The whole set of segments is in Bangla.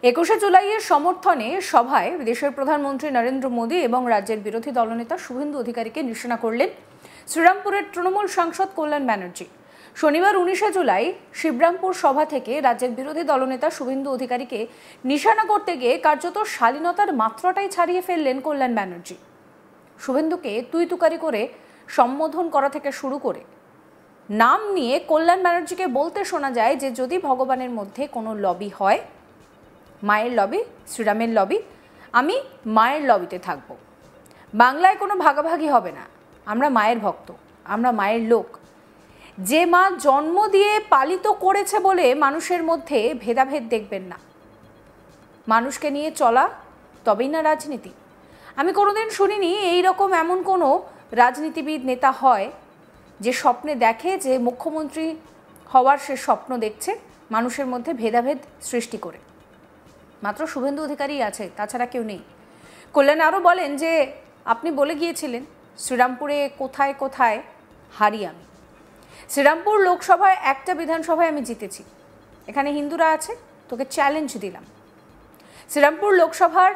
21শে জুলাইয়ের সমর্থনে সভায় দেশের প্রধানমন্ত্রী নরেন্দ্র মোদী এবং রাজ্যের বিরোধী দলনেতা শুভেন্দু অধিকারীকে নিশানা করলেন শ্রীরামপুরের তৃণমূল সাংসদ কল্যাণ ব্যানার্জি। শনিবার 19শে জুলাই শিবরামপুর সভা থেকে রাজ্যের বিরোধী দলনেতা শুভেন্দু অধিকারীকে নিশানা করতে গিয়ে কার্যত শালীনতার মাত্রাটাই ছাড়িয়ে ফেললেন কল্যাণ ব্যানার্জি। শুভেন্দুকে তুই তুকারি করে সম্বোধন করা থেকে শুরু করে নাম নিয়ে কল্যাণ ব্যানার্জিকে বলতে শোনা যায় যে যদি ভগবানের মধ্যে কোনো লবি হয়, মায়ের লবি, শ্রীরামের লবি, আমি মায়ের লবিতে থাকব। বাংলায় কোনো ভাগাভাগি হবে না, আমরা মায়ের ভক্ত, আমরা মায়ের লোক। যে মা জন্ম দিয়ে পালিত করেছে বলে মানুষের মধ্যে ভেদাভেদ দেখবেন না। মানুষকে নিয়ে চলা তবেই না রাজনীতি। আমি কোনোদিন শুনিনি এইরকম এমন কোনো রাজনীতিবিদ নেতা হয় যে স্বপ্নে দেখে যে মুখ্যমন্ত্রী হওয়ার সে স্বপ্ন দেখছে মানুষের মধ্যে ভেদাভেদ সৃষ্টি করে। মাত্র শুভেন্দু অধিকারী আছে, তাছাড়া কেউ নেই। কল্যাণ আরও বলেন যে আপনি বলে গিয়েছিলেন শ্রীরামপুরে কোথায় কোথায় হারি আমি। শ্রীরামপুর লোকসভায় একটা বিধানসভায় আমি জিতেছি, এখানে হিন্দুরা আছে, তোকে চ্যালেঞ্জ দিলাম। শ্রীরামপুর লোকসভার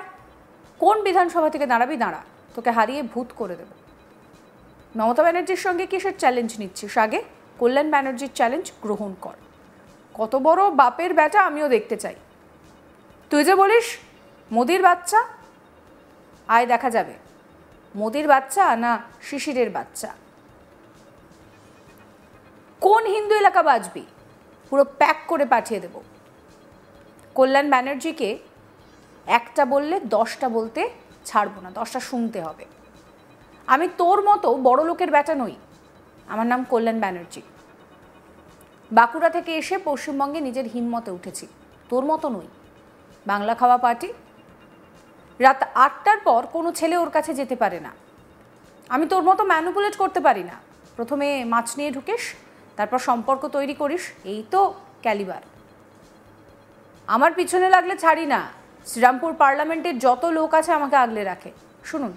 কোন বিধানসভা থেকে দাঁড়াবি দাঁড়া, তোকে হারিয়ে ভূত করে দেব। মমতা ব্যানার্জির সঙ্গে কিসের চ্যালেঞ্জ নিচ্ছিস? আগে কল্যাণ ব্যানার্জির চ্যালেঞ্জ গ্রহণ কর। কত বড় বাপের বেটা আমিও দেখতে চাই। তুই যে বলিস মোদির বাচ্চা, আয় দেখা যাবে মোদির বাচ্চা না শিশিরের বাচ্চা। কোন হিন্দু এলাকা বাঁচবি, পুরো প্যাক করে পাঠিয়ে দেব। কল্যাণ ব্যানার্জিকে একটা বললে 10টা বলতে ছাড়বো না, 10টা শুনতে হবে। আমি তোর মতো বড় লোকের বেটা নই, আমার নাম কল্যাণ ব্যানার্জি। বাঁকুড়া থেকে এসে পশ্চিমবঙ্গে নিজের হিম্মতে উঠেছি, তোর মতো নই। বাংলা খাওয়া পার্টি, রাত 8টার পর কোনো ছেলে ওর কাছে যেতে পারে না। আমি তোর মতো ম্যানিপুলেট করতে পারি না। প্রথমে মাছ নিয়ে ঢুকিস, তারপর সম্পর্ক তৈরি করিস, এই তো ক্যালিবার। আমার পিছনে লাগলে ছাড়ি না। শ্রীরামপুর পার্লামেন্টের যত লোক আছে আমাকে আগলে রাখে। শুনুন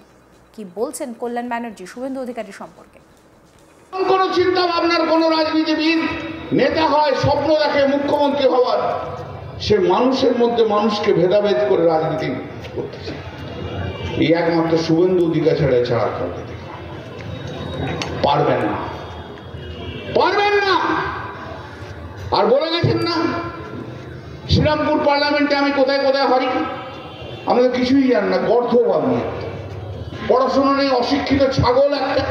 কি বলছেন কল্যাণ ব্যানার্জি শুভেন্দু অধিকারী সম্পর্কে। কোনো চিন্তা ভাবনার কোনো রাজনীতিবিদ নেতা হয়, স্বপ্ন দেখে মুখ্যমন্ত্রী হওয়ার, সে মানুষের মধ্যে মানুষকে ভেদাভেদ করে রাজনীতি করতেছে। এই একমাত্র শুভেন্দু অধিকারী ছাড়া কাউকে পারবেন না, পারবেন না। আর বলে গেছেন না শ্রীরামপুর পার্লামেন্টে আমি কোথায় কোথায় হারি, আমাদের কিছুই জান না, গর্ধ ভাবনি, পড়াশোনা নেই, অশিক্ষিত ছাগল একটা,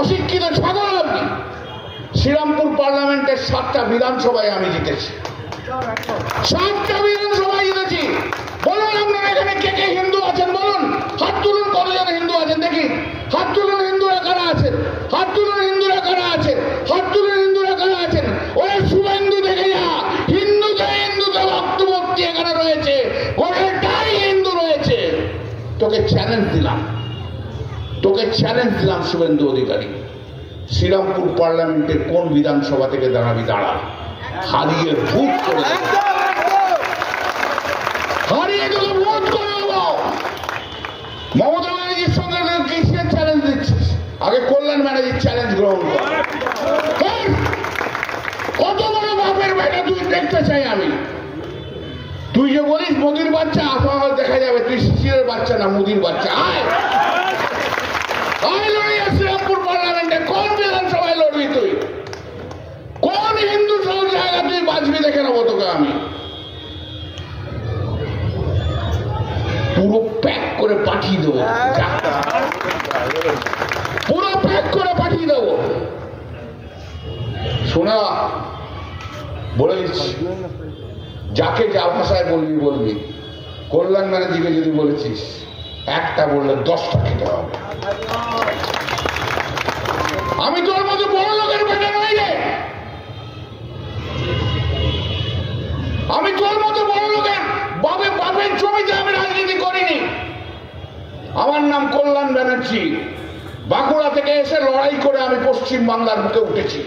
অশিক্ষিত ছাগল আপনি। শ্রীরামপুর পার্লামেন্টের 7টা বিধানসভায় আমি জিতেছি, 7টা বিধানসভায় জিতেছি। বলুন আপনারা এখানে কে কে হিন্দু আছেন, বলুন, হাত তুলুন। কতজন হিন্দু আছেন দেখি, হাত তুলুন। হিন্দুরা কারা আছেন, হাত তুলুন। হিন্দুরা কারা আছেন, হাত তুলুন। হিন্দুরা কারা আছেন? ওই শুভেন্দু দেখে যা, হিন্দুতে ভক্তভক্তি এখানে রয়েছে, গোটাটাই হিন্দু রয়েছে। তোকে চ্যালেঞ্জ দিলাম, তোকে চ্যালেঞ্জ দিলাম শুভেন্দু অধিকারী, শ্রীরামপুর পার্লামেন্টের কোন বিধানসভা থেকে দাঁড়াবি দাঁড়া, হারিয়ে ভূত করে দেব, হারিয়ে তোকে ভূত করে দেব। মমতা ব্যানার্জির সঙ্গে কিসের চ্যালেঞ্জ দিচ্ছিস? আগে কল্যাণ ব্যানার্জির চ্যালেঞ্জ গ্রহণ কর। কত বড় বাপের বেটা তুই দেখতে চাই আমি। তুই যে বলিস মোদির বাচ্চা, আপাতত দেখা যাবে তুই শিশিরের বাচ্চা না মোদির বাচ্চা। আয় শ্রীরামপুর পার্লামেন্টে কোন বিধানসভায় লড়বি তুই, কোন হিন্দু সব জায়গা তুই বাঁচবি দেখে নেবো তোকে আমি। পুরো প্যাক করে পাঠিয়ে দেবো, পুরো প্যাক করে পাঠিয়ে দেবো। শোনা বলে দিচ্ছি, যাকে যা ভাষায় বলবি বলবি। কল্যাণ ব্যানার্জিকে যদি বলেছিস একটা বললে 10টা খেতে হবে। আমি তোর মতো বড় লোকের বেটা নই রে, আমি তোর মতো বড় লোকের বাপের জমিতে আমি রাজনীতি করিনি। আমার নাম কল্যাণ ব্যানার্জি। বাঁকুড়া থেকে এসে লড়াই করে আমি পশ্চিম বাংলার বুকে উঠেছি,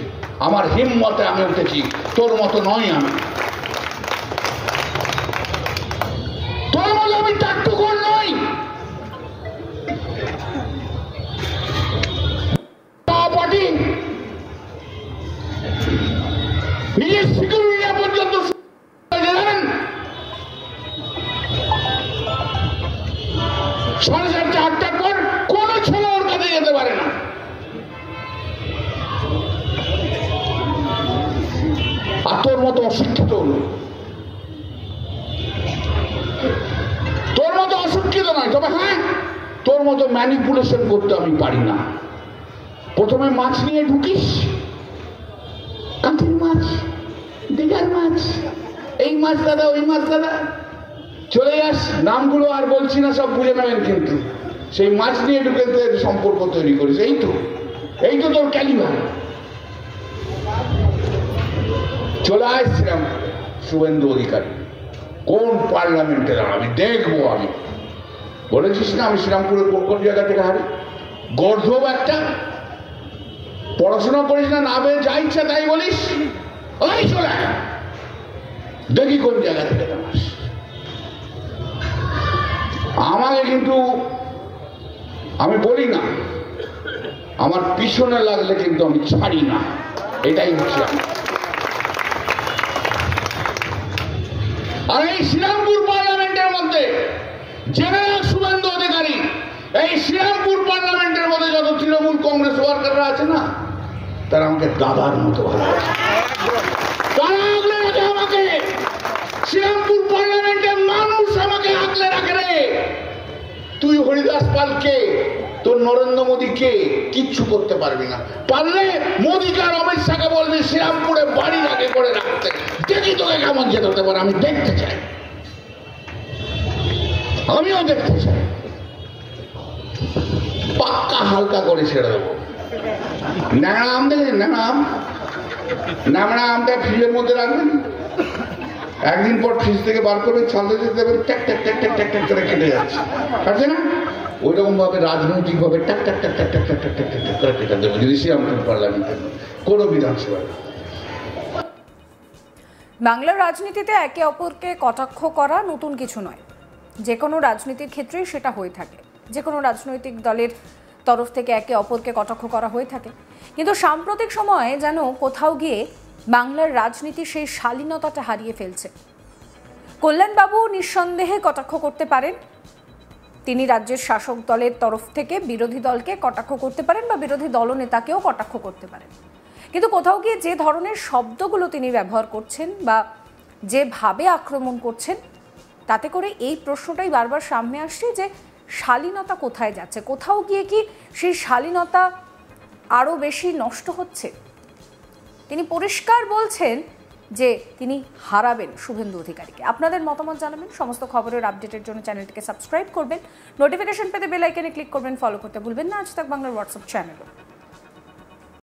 আমার হিম্মতে আমি উঠেছি, তোর মতো নয় আমি। তোর মতো আমি টাট্টুকর নই। পার্টি নিজের সিকিউরিটি পর্যন্ত জানেন 4:30 8টার পর কোন ছেলে ওর কাছে যেতে পারে না। আর তোর মতো অশিক্ষিত হলো, তোর মতো অশিক্ষিত নয়, তবে হ্যাঁ তোর মতো ম্যানিপুলেশন করতে আমি পারি না। প্রথমে মাছ নিয়ে ঢুকিস, কাঁচের মাছ, দিঘার মাছ, এই মাছ দাদা ওই মাছ দাদা, চলে যাস, নামগুলো আর বলছি না, সব বুঝে নেবেন। কিন্তু সেই মাছ নিয়ে ঢুকে সম্পর্ক তৈরি করিস, এই তো তোর ক্যালিবার। চলে আসছিলাম শুভেন্দু অধিকারী, কোন পার্লামেন্টে দাঁড়াবি দেখবো আমি। বলেছিস না আমি শ্রীরামপুরে কোন জায়গা থেকে হারি, গর্ধব একটা, পড়াশোনা করিস না, না বের যা ইচ্ছা তাই বলিস, ওই চলে দেখি কোন জায়গা থেকে দাঁড়াস। আমাকে কিন্তু আমি বলি না, আমার পিছনে লাগলে কিন্তু আমি ছাড়ি না, এটাই হচ্ছে আমি। আর এই শ্রীরামপুর পার্লামেন্টের মধ্যে জেনে রাখ শুভেন্দু অধিকারী, এই শ্রীরামপুর পার্লামেন্টের মধ্যে যত তৃণমূল কংগ্রেস ওয়ার্কাররা আছে না, তারা আমাকে দাদার মতো ভালোবাসে। তারা আগলে রাখে আমাকে, শ্রীরামপুর পার্লামেন্টের মানুষ আমাকে আগলে রাখে রে। তুই হরিদাস পাল কে, তোর নরেন্দ্র মোদী কে, কিচ্ছু করতে পারবি না। পারলে মোদীকে আর অমিত শাহকে বলবি শ্রীরামপুরে বাড়ি আগে করে রাখতে, দেখি তোকে কেমন যেতে পারে, আমি দেখতে চাই, আমিও দেখতে চাই। পাক্কা হালকা করে ছেড়ে দেবো। ন্যাংরা আম দেখেছেন, ন্যাংরা আমটা ফ্রিজের মধ্যে রাখবেন, একদিন পর ফ্রিজ থেকে বার করবেন, ছালতে দিতে দেবেন, ট্যাক ট্যাক ট্যাক ট্যাক ট্যাক ট্যাক করে কেটে যাচ্ছে, আছে না? ওই রকম ভাবে রাজনৈতিক ভাবে ট্যাক ট্যাক ট্যাক ট্যাক ট্যাক ট্যাক ট্যাক ট্যাক ট্যাক করে কেটে দেবো, যদি শ্রীরামপুর পার্লামেন্টের কোনো বিধানসভায়। বাংলার রাজনীতিতে একে অপরকে কটাক্ষ করা নতুন কিছু নয়, যে কোনো রাজনীতির ক্ষেত্রেই সেটা হয়ে থাকে, যে কোনো রাজনৈতিক দলের তরফ থেকে একে অপরকে কটাক্ষ করা হয়ে থাকে। কিন্তু সাম্প্রতিক সময়ে যেন কোথাও গিয়ে বাংলার রাজনীতি সেই শালীনতাটা হারিয়ে ফেলছে। কল্যাণবাবু নিঃসন্দেহে কটাক্ষ করতে পারেন, তিনি রাজ্যের শাসক দলের তরফ থেকে বিরোধী দলকে কটাক্ষ করতে পারেন বা বিরোধী দলনেতাকেও কটাক্ষ করতে পারেন, কিন্তু কোথাও গিয়ে যে ধরনের শব্দগুলো তিনি ব্যবহার করছেন বা যেভাবে আক্রমণ করছেন, তাতে করে এই প্রশ্নটাই বারবার সামনে আসছে যে শালীনতা কোথায় যাচ্ছে, কোথাও গিয়ে কি সেই শালীনতা আরও বেশি নষ্ট হচ্ছে। তিনি পরিষ্কার বলছেন যে তিনি হারাবেন শুভেন্দু অধিকারীকে। আপনাদের মতামত জানাবেন, সমস্ত খবরের আপডেটের জন্য চ্যানেলটিকে সাবস্ক্রাইব করবেন, নোটিফিকেশন পেতে বেল আইকনে ক্লিক করবেন, ফলো করতে ভুলবেন না আজ তাক বাংলার হোয়াটসঅ্যাপ চ্যানেলও।